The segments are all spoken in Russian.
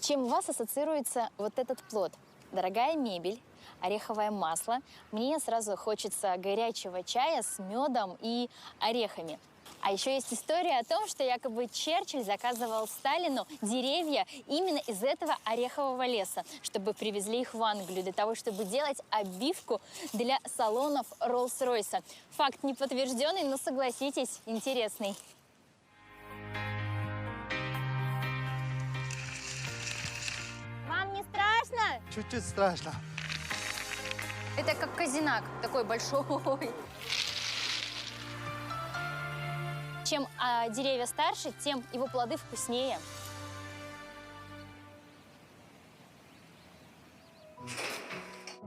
Чем у вас ассоциируется вот этот плод? Дорогая мебель, ореховое масло. Мне сразу хочется горячего чая с медом и орехами. А еще есть история о том, что якобы Черчилль заказывал Сталину деревья именно из этого орехового леса, чтобы привезли их в Англию, для того, чтобы делать обивку для салонов Роллс-Ройса. Факт не подтвержденный, но согласитесь, интересный. Вам не страшно? Чуть-чуть страшно. Это как казинак, такой большой. Чем деревья старше, тем его плоды вкуснее.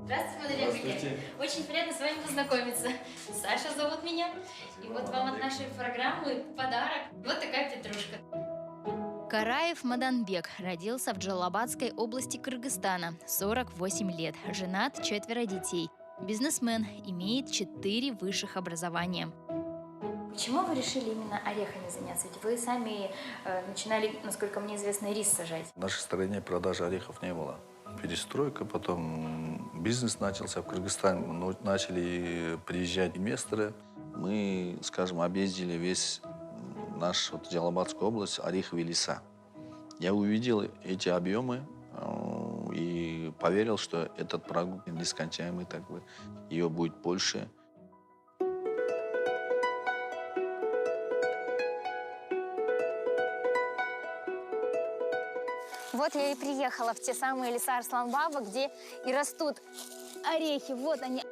Здравствуйте, молодые люди. Очень приятно с вами познакомиться. Саша зовут меня. И вот вам от нашей программы подарок. Вот такая петрушка. Караев Маданбек родился в Джалалабадской области Кыргызстана, 48 лет, женат, 4 детей. Бизнесмен, имеет 4 высших образования. Почему вы решили именно орехами заняться? Ведь вы сами начинали, насколько мне известно, рис сажать. В нашей стране продажи орехов не было. Перестройка, потом бизнес начался в Кыргызстане, начали приезжать инвесторы. Мы, скажем, объездили весь наш Джалалабадскую область, ореховые леса. Я увидел эти объемы и поверил, что этот продукт нескончаемый, ее будет больше. Вот я и приехала в те самые леса Арслан-Баба, где и растут орехи. Вот они.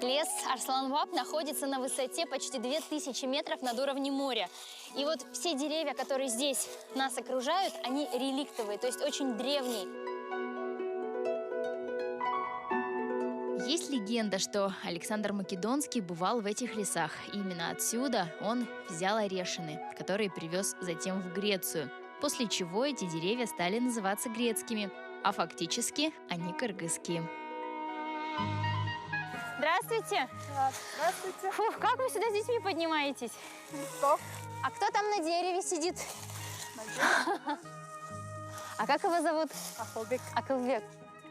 Лес Арслан-Баб находится на высоте почти 2000 метров над уровнем моря. И вот все деревья, которые здесь нас окружают, они реликтовые, то есть очень древние. Есть легенда, что Александр Македонский бывал в этих лесах. Именно отсюда он взял орешины, которые привез затем в Грецию. После чего эти деревья стали называться грецкими, а фактически они кыргызские. Здравствуйте! Здравствуйте. Фух, как вы сюда с детьми поднимаетесь? Кто? А кто там на дереве сидит? А как его зовут? Акылбек. Акылбек.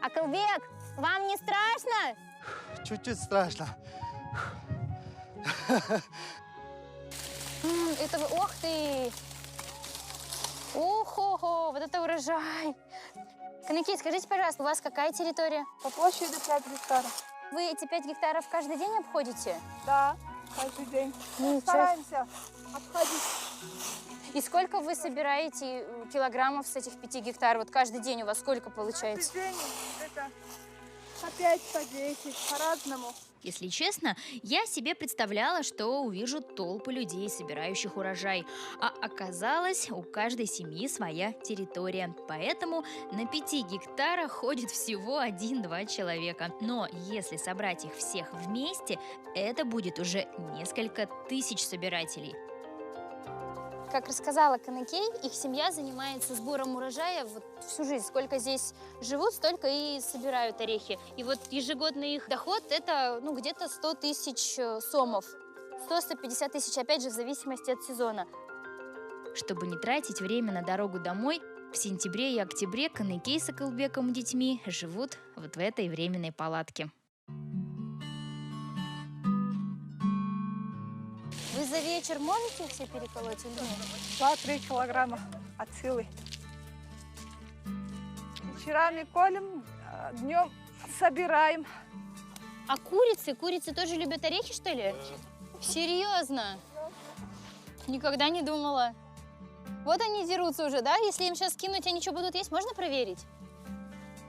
Акылбек, вам не страшно? Чуть-чуть страшно. Это вы, ох ты! Ого, вот это урожай! Канаки, скажите, пожалуйста, у вас какая территория? По площади 5 гектаров. Вы эти 5 гектаров каждый день обходите? Да, каждый день. Ничего. Стараемся обходить. И сколько вы собираете килограммов с этих 5 гектаров? Вот каждый день у вас сколько получается? Каждый день это по 5, по 10, по-разному. Если честно, я себе представляла, что увижу толпы людей, собирающих урожай. А оказалось, у каждой семьи своя территория. Поэтому на 5 гектарах ходит всего 1-2 человека. Но если собрать их всех вместе, это будет уже несколько тысяч собирателей. Как рассказала Канакей, их семья занимается сбором урожая вот всю жизнь. Сколько здесь живут, столько и собирают орехи. И вот ежегодный их доход – это где-то 100 тысяч сомов. 100-150 тысяч, опять же, в зависимости от сезона. Чтобы не тратить время на дорогу домой, в сентябре и октябре Канакей с Акылбеком и детьми живут вот в этой временной палатке. Вы за вечер можете все переколоть или нет? 2-3 килограмма от силы. Вечерами колем, днем собираем. А курицы? Курицы тоже любят орехи, что ли? Серьезно? Никогда не думала. Вот они дерутся уже, да? Если им сейчас кинуть, они что будут есть? Можно проверить?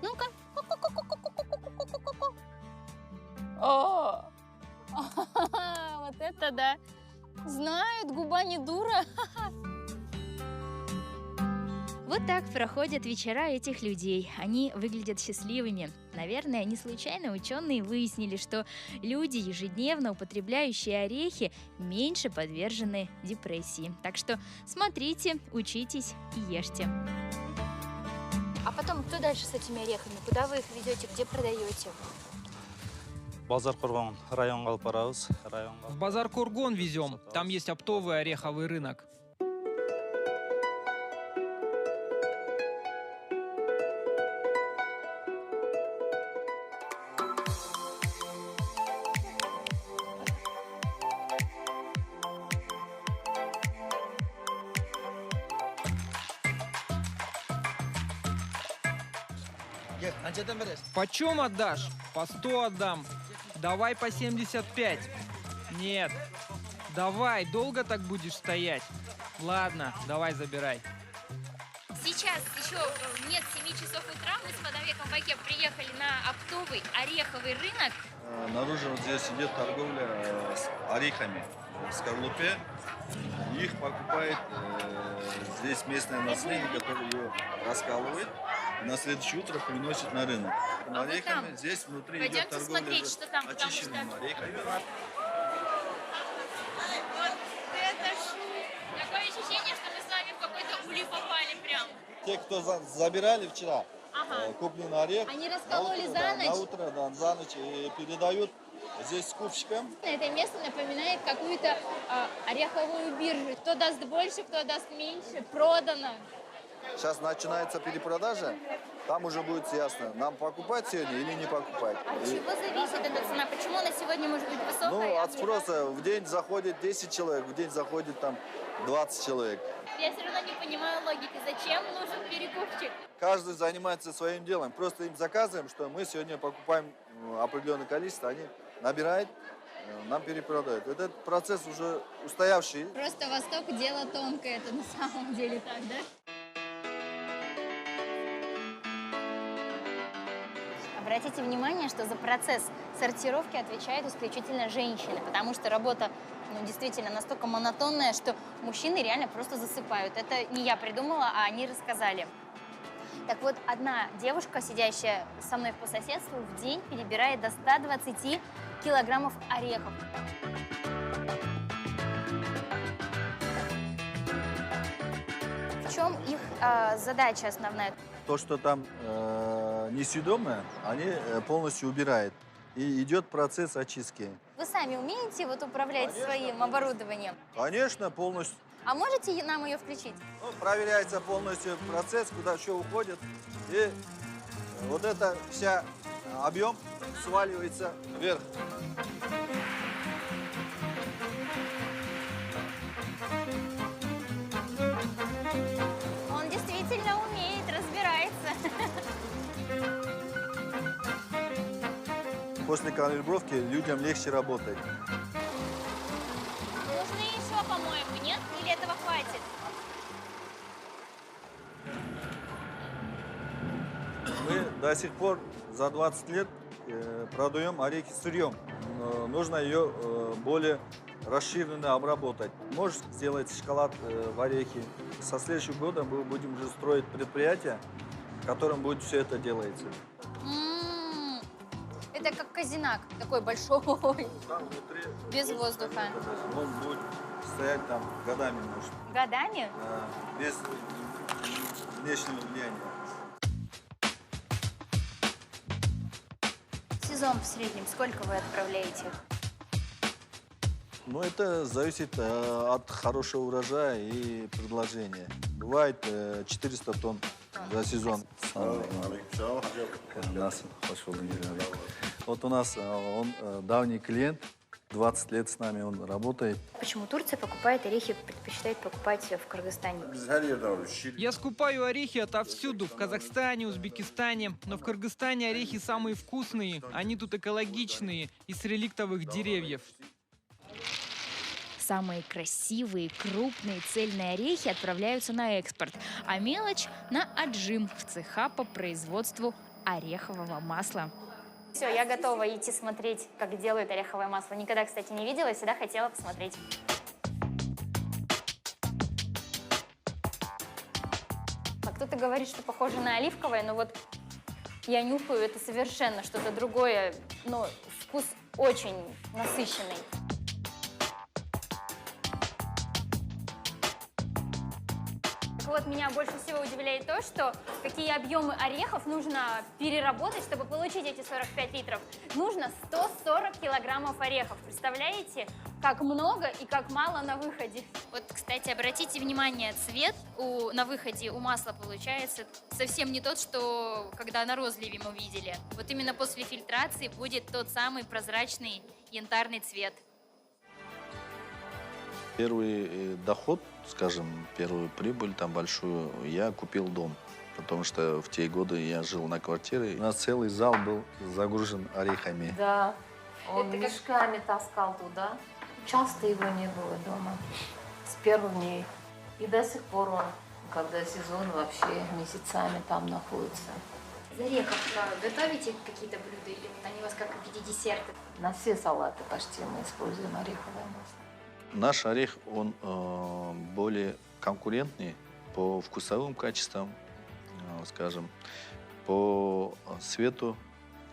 Ну-ка. О! Вот это да! Знают, губа не дура. Вот так проходят вечера этих людей. Они выглядят счастливыми. Наверное, не случайно ученые выяснили, что люди, ежедневно употребляющие орехи, меньше подвержены депрессии. Так что смотрите, учитесь и ешьте. А потом, кто дальше с этими орехами? Куда вы их ведете? Где продаете? Базар Кургон, район Галпараус. В базар Кургон везем. Там есть оптовый ореховый рынок. Почем отдашь? По 100 отдам. Давай по 75. Нет. Давай, долго так будешь стоять? Ладно, давай забирай. Сейчас еще нет 7 часов утра, мы с Подовеком Байке приехали на оптовый ореховый рынок. Наружу вот здесь идет торговля с орехами в скорлупе. Их покупает здесь местное население, которое ее раскалывает. На следующее утро приносит на рынок. Орехами там? здесь внутри Пойдемте идет торговля смотреть, что там, потому что- очищенными орехами. Это такое ощущение, что мы с вами в какой-то улей попали прям. Те, кто забирали вчера, Ага. купленный орех. Они раскололи на утро, за да, ночь? на утро, да, за ночь и передают здесь скупщикам. Это место напоминает какую-то ореховую биржу. Кто даст больше, кто даст меньше, продано. Сейчас начинается перепродажа, там уже будет ясно, нам покупать сегодня или не покупать. От чего зависит эта цена? Почему она сегодня может быть высокая? Ну, от спроса. В день заходит 10 человек, в день заходит там 20 человек. Я все равно не понимаю логики. Зачем нужен перекупщик? Каждый занимается своим делом. Просто им заказываем, что мы сегодня покупаем определенное количество, они набирают, нам перепродают. Этот процесс уже устоявший. Просто Восток дело тонкое. Это на самом деле так, да? Обратите внимание, что за процесс сортировки отвечают исключительно женщины, потому что работа действительно настолько монотонная, что мужчины реально просто засыпают. Это не я придумала, а они рассказали. Так вот, одна девушка, сидящая со мной по соседству, в день перебирает до 120 килограммов орехов. В чем их задача основная? То, что там несъедобное, они полностью убирают. И идет процесс очистки. Вы сами умеете вот управлять своим оборудованием? Конечно, полностью. А можете нам ее включить? Ну, проверяется полностью процесс, куда что уходит. И вот это вся объем сваливается вверх. Он действительно умеет, разбирается. После калибровки людям легче работать. Нужны еще помоек, нет? Или этого хватит? Мы до сих пор за 20 лет продаем орехи сырьем. Но нужно ее более расширенно обработать. Можешь сделать шоколад в орехи. Со следующего года мы будем уже строить предприятие, в котором будет все это делается. Это как казинак, такой большой, Там внутри без воздуха. он будет стоять там годами, может, Годами? без внешнего влияния. Сезон в среднем сколько вы отправляете? Ну, это зависит от хорошего урожая и предложения. Бывает 400 тонн за сезон. Вот у нас он давний клиент, 20 лет с нами он работает. Почему Турция покупает орехи, предпочитает покупать в Кыргызстане? Я скупаю орехи отовсюду, в Казахстане, Узбекистане. Но в Кыргызстане орехи самые вкусные. Они тут экологичные, из реликтовых деревьев. Самые красивые, крупные, цельные орехи отправляются на экспорт, а мелочь – на отжим в цеха по производству орехового масла. Все, я готова идти смотреть, как делают ореховое масло. Никогда, кстати, не видела, всегда хотела посмотреть. А кто-то говорит, что похоже на оливковое, но вот я нюхаю, это совершенно что-то другое, но вкус очень насыщенный. Вот меня больше всего удивляет то, что какие объемы орехов нужно переработать, чтобы получить эти 45 литров. Нужно 140 килограммов орехов. Представляете, как много и как мало на выходе. Вот, кстати, обратите внимание, цвет на выходе у масла получается совсем не тот, что когда на розливе мы видели. Вот именно после фильтрации будет тот самый прозрачный янтарный цвет. Первый доход, скажем, первую прибыль там большую, я купил дом. потому что в те годы я жил на квартире. У нас целый зал был загружен орехами. Да, он мешками таскал туда. Часто его не было дома, с первых дней. И до сих пор он, когда сезон, вообще месяцами там находится. Из орехов готовите какие-то блюда или вот они у вас как в виде десерта? На все салаты почти мы используем ореховое масло. Наш орех, он более конкурентный по вкусовым качествам, скажем, по цвету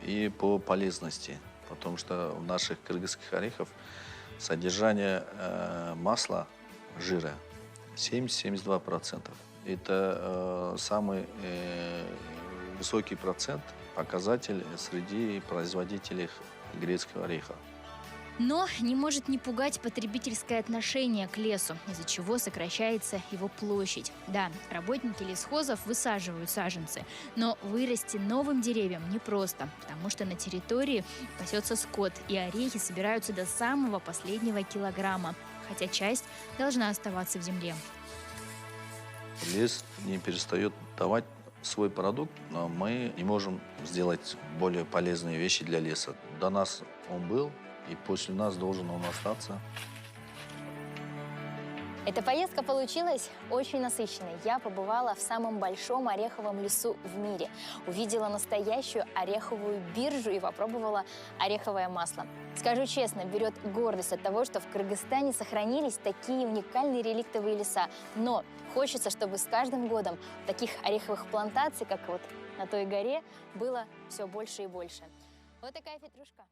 и по полезности. Потому что в наших кыргызских орехах содержание масла, жира 70-72%. Это самый высокий процент, показатель среди производителей грецкого ореха. Но не может не пугать потребительское отношение к лесу, из-за чего сокращается его площадь. Да, работники лесхозов высаживают саженцы, но вырасти новым деревьям непросто, потому что на территории пасется скот, и орехи собираются до самого последнего килограмма, хотя часть должна оставаться в земле. Лес не перестает давать свой продукт, но мы не можем сделать более полезные вещи для леса. До нас он был, и после нас должен он остаться. Эта поездка получилась очень насыщенной. Я побывала в самом большом ореховом лесу в мире. Увидела настоящую ореховую биржу и попробовала ореховое масло. Скажу честно, берет гордость от того, что в Кыргызстане сохранились такие уникальные реликтовые леса. Но хочется, чтобы с каждым годом таких ореховых плантаций, как вот на той горе, было все больше и больше. Вот такая петрушка.